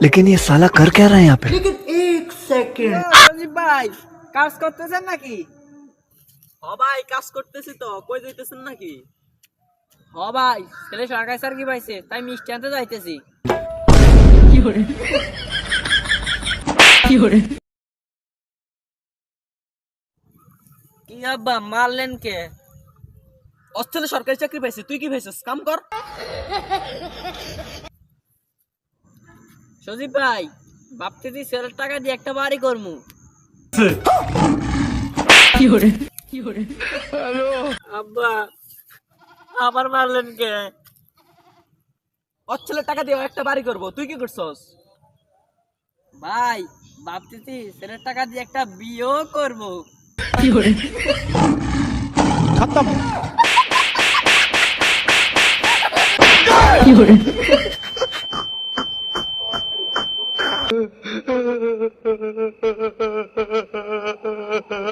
लेकिन ये साला कर क्या रहा है यहाँ पे? সজীব ভাই কাজ করতেছেন নাকি? হ ভাই কাজ করতেছি তো, কই যাইতেছেন নাকি? হ ভাই, ছেলে সরকারি স্যার কি পাইছে তাই মিষ্টি আনতে যাইতেছি। কি আব্বা মারলেন কে? অস্ট্রেলিয়া সরকারি চাকরি পাইছে, তুই কি পাইছিস? কাম কর। সজীব ভাই ভাবতেছি ছেলের টাকা দিয়ে একটা বাড়ি করমু। আব্বা আবার মারলেন কে? অস্ট্রেলিয়া টাকা দিয়ে একটা বাড়ি করব, তুই কি করছস? ভাই ভাবতেছি ছেলের টাকা দিয়ে একটা বিয়েও করবো।